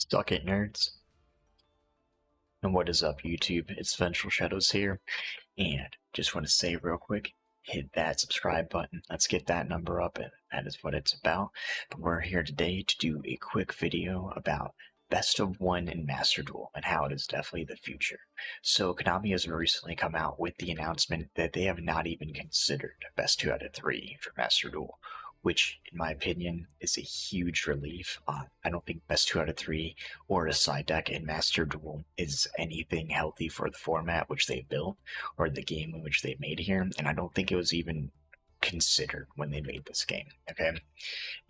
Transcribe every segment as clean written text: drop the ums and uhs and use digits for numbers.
Suck it, nerds. And what is up, YouTube? It's Vengeful Shadows here, and just want to say real quick, hit that subscribe button. Let's get that number up, and that is what it's about. But we're here today to do a quick video about Best of One in Master Duel and how it is definitely the future. So Konami has recently come out with the announcement that they have not even considered Best 2 out of 3 for Master Duel, which, in my opinion, is a huge relief. I don't think Best 2 out of 3 or a side deck in Master Duel is anything healthy for the format which they built or the game in which they made here, and I don't think it was even considered when they made this game, okay?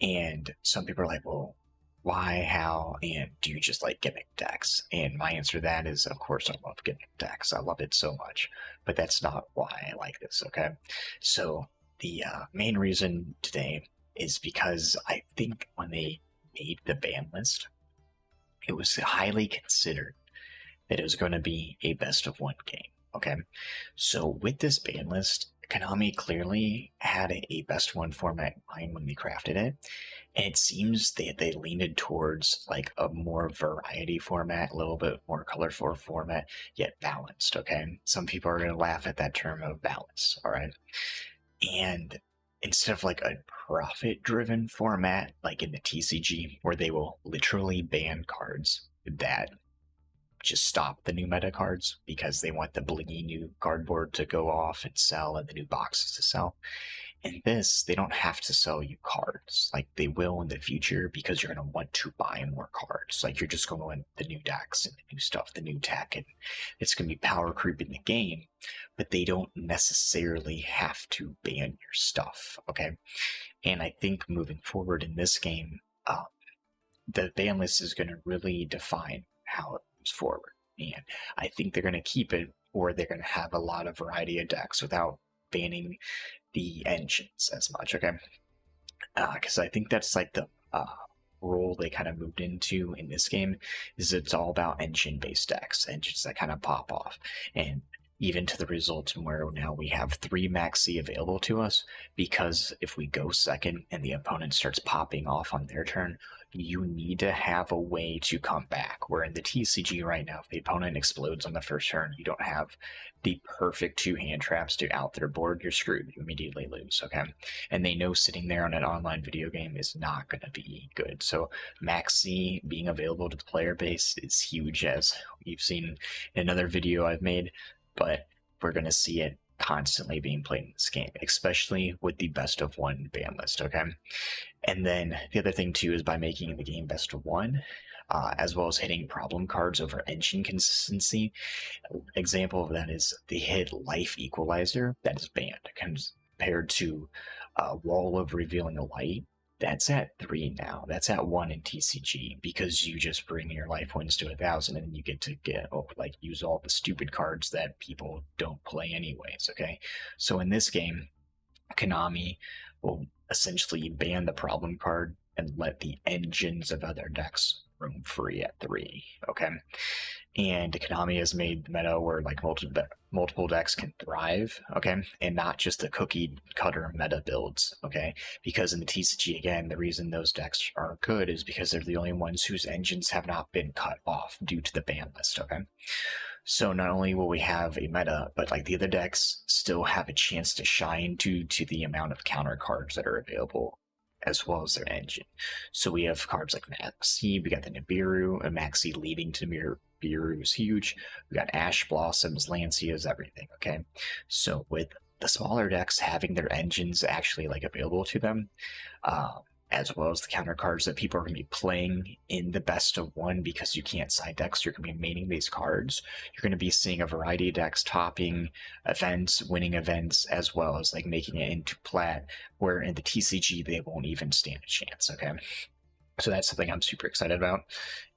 And some people are like, well, why, how, and do you just like gimmick decks? And my answer to that is, of course, I love gimmick decks. I love it so much, but that's not why I like this, okay? So the main reason today is because I think when they made the ban list, it was highly considered that it was going to be a best of one game. Okay, so with this ban list, Konami clearly had a best one format in mind when they crafted it, and it seems they leaned towards like a more variety format, a little bit more colorful format, yet balanced. Okay, some people are going to laugh at that term of balance. All right. And instead of like a profit driven format like in the TCG where they will literally ban cards that just stop the new meta cards because they want the blingy new cardboard to go off and sell and the new boxes to sell. In this, they don't have to sell you cards like they will in the future because you're going to want to buy more cards. Like you're just going to want the new decks and the new stuff, the new tech, and it's going to be power creep in the game, but they don't necessarily have to ban your stuff, okay? And I think moving forward in this game, the ban list is going to really define how it moves forward. And I think they're going to keep it, or they're going to have a lot of variety of decks without banning the engines as much, okay? Because I think that's like the role they kind of moved into in this game, is it's all about engine-based decks, engines that kind of pop off, and even to the result where now we have 3 Maxi available to us, because if we go second and the opponent starts popping off on their turn, you need to have a way to come back. Where in the TCG right now, if the opponent explodes on the first turn, you don't have the perfect 2 hand traps to out their board, you're screwed. You immediately lose, okay? And they know sitting there on an online video game is not going to be good. So Maxi being available to the player base is huge, as you've seen in another video I've made, but we're going to see it constantly being played in this game, especially with the best of one ban list, okay? And then the other thing too is by making the game best of one, as well as hitting problem cards over engine consistency. Example of that is the hit Life Equalizer that is banned compared to Wall of Revealing a Light. That's at 3 now. That's at 1 in TCG because you just bring your life points to 1,000 and you get to use all the stupid cards that people don't play anyways, okay? So in this game, Konami will essentially ban the problem card and let the engines of other decks roam free at 3, okay? And Konami has made the meta where like multiple decks can thrive, okay, and not just the cookie cutter meta builds, okay? Because in the TCG, again, the reason those decks are good is because they're the only ones whose engines have not been cut off due to the ban list, okay? So not only will we have a meta, but like the other decks still have a chance to shine due to the amount of counter cards that are available, as well as their engine. So we have cards like Maxi, we got the Nibiru, and Maxi leading to Nibiru is huge. We got Ash Blossoms, Lancias, everything, okay? So with the smaller decks having their engines actually like available to them, as well as the counter cards that people are going to be playing in the best of one because you can't side decks, you're going to be maining these cards. You're going to be seeing a variety of decks topping events, winning events, as well as like making it into plat, where in the TCG they won't even stand a chance, okay? So that's something I'm super excited about.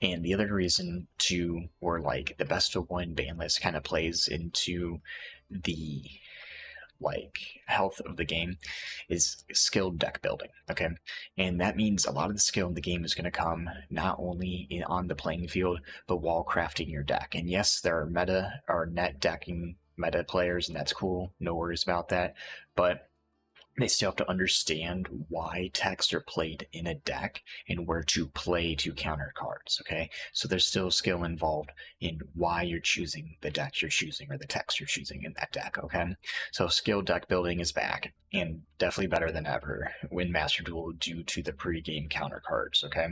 And the other reason too, where like the best of one ban list kind of plays into the like health of the game, is skilled deck building, okay? And that means a lot of the skill in the game is going to come not only on the playing field, but while crafting your deck. And yes, there are net decking meta players, and that's cool, no worries about that, but they still have to understand why techs are played in a deck and where to play to counter cards. Okay, so there's still skill involved in why you're choosing the deck you're choosing or the text you're choosing in that deck. Okay, so skill deck building is back and definitely better than ever in Master Duel due to the pre-game counter cards. Okay,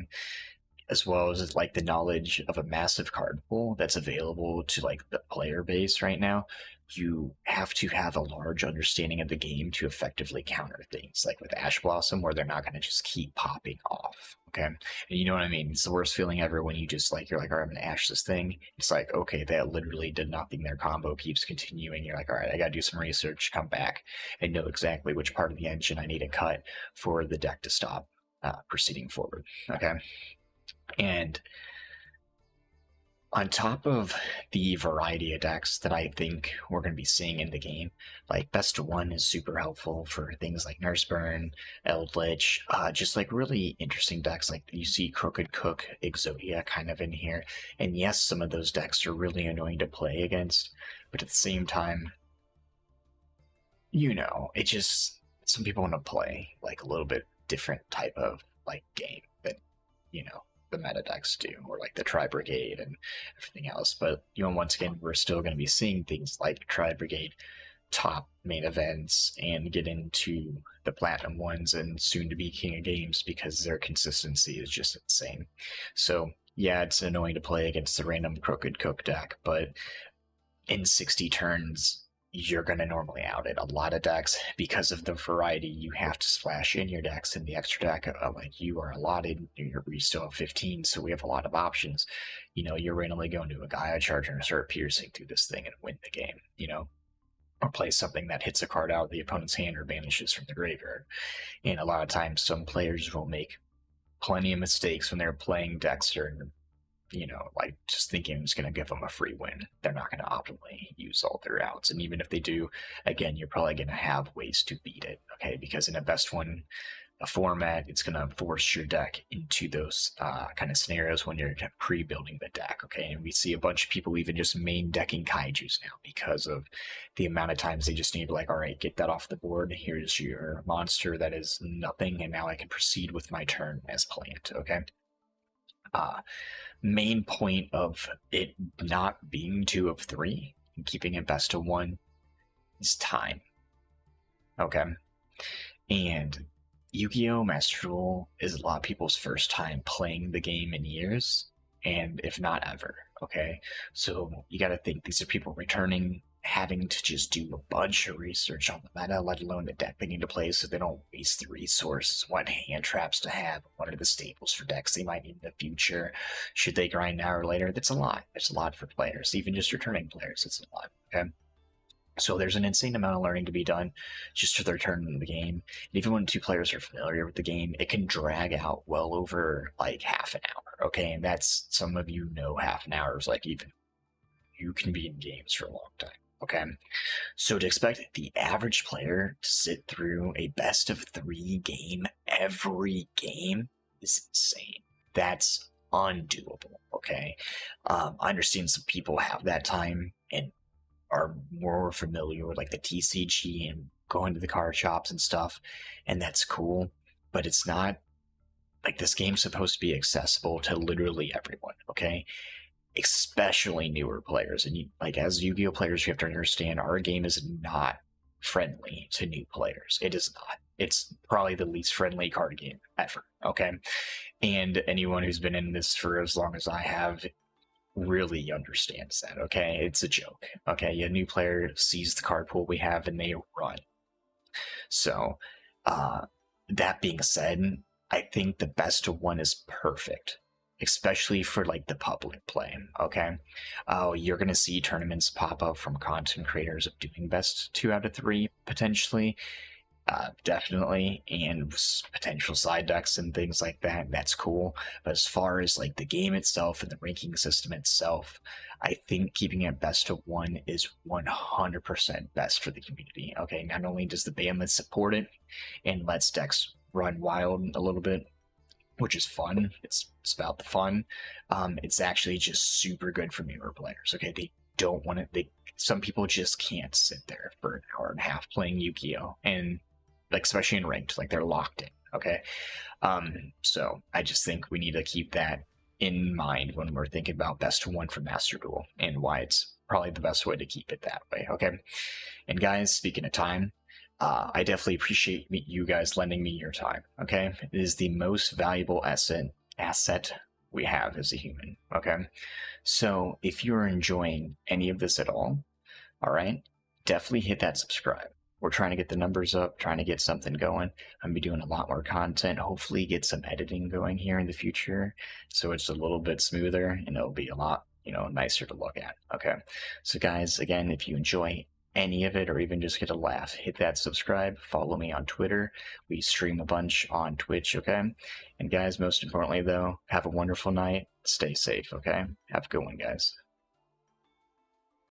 as well as like the knowledge of a massive card pool that's available to like the player base right now. You have to have a large understanding of the game to effectively counter things like with Ash Blossom, where they're not going to just keep popping off. Okay, and you know what I mean? It's the worst feeling ever when you just like, you're like, all right, I'm gonna Ash this thing. It's like, okay, that literally did nothing. Their combo keeps continuing. You're like, all right, I gotta do some research, come back and know exactly which part of the engine I need to cut for the deck to stop proceeding forward. Okay, and on top of the variety of decks that I think we're going to be seeing in the game, like Best of One is super helpful for things like Nurse Burn, Eldritch, just like really interesting decks. Like you see Crooked Cook, Exodia kind of in here. And yes, some of those decks are really annoying to play against, but at the same time, it just, some people want to play like a little bit different type of like game than, you know, the meta decks do, or like the Tri Brigade and everything else. But once again, we're still going to be seeing things like Tri Brigade top main events and get into the platinum ones and soon to be King of Games because their consistency is just insane. So yeah, it's annoying to play against the random Crooked Cook deck, but in 60 turns, you're going to normally out it a lot of decks because of the variety you have to splash in your decks. And the extra deck, like you are allotted, we still have 15, so we have a lot of options. You're randomly going to a Gaia Charger and start piercing through this thing and win the game, or play something that hits a card out of the opponent's hand or vanishes from the graveyard. And a lot of times, some players will make plenty of mistakes when they're playing decks or like just thinking it's going to give them a free win. They're not going to optimally use all their outs. And even if they do, again, you're probably going to have ways to beat it, okay? Because in a best one, a format, it's going to force your deck into those kind of scenarios when you're pre-building the deck, okay? And we see a bunch of people even just main decking kaijus now because of the amount of times they just need to, like, all right, get that off the board. Here's your monster that is nothing, and now I can proceed with my turn as planned, okay? Main point of it not being 2 of 3 and keeping it best of 1 is time. Okay? And Yu-Gi-Oh! Master Duel is a lot of people's first time playing the game in years, and if not ever. Okay? So you gotta think, these are people returning, having to just do a bunch of research on the meta, let alone the deck they need to play, so they don't waste the resources, what hand traps to have, what are the staples for decks they might need in the future, should they grind now or later. That's a lot. It's a lot for players, even just returning players. It's a lot. Okay, so there's an insane amount of learning to be done just for their turn in the game. And even when 2 players are familiar with the game, it can drag out well over like half an hour. Okay, and that's, some of half an hour is like, even you can be in games for a long time. Okay, so to expect the average player to sit through a best of 3 game every game is insane. That's undoable. Okay, I understand some people have that time and are more familiar with like the TCG and going to the card shops and stuff, and that's cool. But it's not like, this game's supposed to be accessible to literally everyone. Okay, especially newer players. And as Yu-Gi-Oh players, you have to understand our game is not friendly to new players. It is not. It's probably the least friendly card game ever. Okay, and anyone who's been in this for as long as I have really understands that. Okay, it's a joke. Okay, a new player sees the card pool we have and they run. So that being said, I think the best of 1 is perfect, especially for like the public play. Okay, you're gonna see tournaments pop up from content creators of doing best 2 out of 3 potentially, definitely, and potential side decks and things like that. That's cool. But as far as like the game itself and the ranking system itself, I think keeping it best of 1 is 100% best for the community. Okay, not only does the bandwidth support it and lets decks run wild a little bit, which is fun. It's about the fun. It's actually just super good for newer players. Okay, they don't want to. Some people just can't sit there for an hour and a half playing Yu-Gi-Oh, and like especially in ranked, like they're locked in. Okay, so I just think we need to keep that in mind when we're thinking about best one for Master Duel and why it's probably the best way to keep it that way. Okay, and guys, speaking of time, I definitely appreciate you guys lending me your time. Okay, it is the most valuable asset we have as a human. Okay, so if you're enjoying any of this at all right, definitely hit that subscribe. We're trying to get the numbers up, trying to get something going. I'm gonna be doing a lot more content, hopefully get some editing going here in the future, so it's a little bit smoother and it'll be a lot, nicer to look at. Okay, so guys, again, if you enjoy any of it or even just get a laugh, hit that subscribe, follow me on Twitter. We stream a bunch on Twitch, okay? And guys, most importantly though, have a wonderful night, stay safe, okay? Have a good one, guys.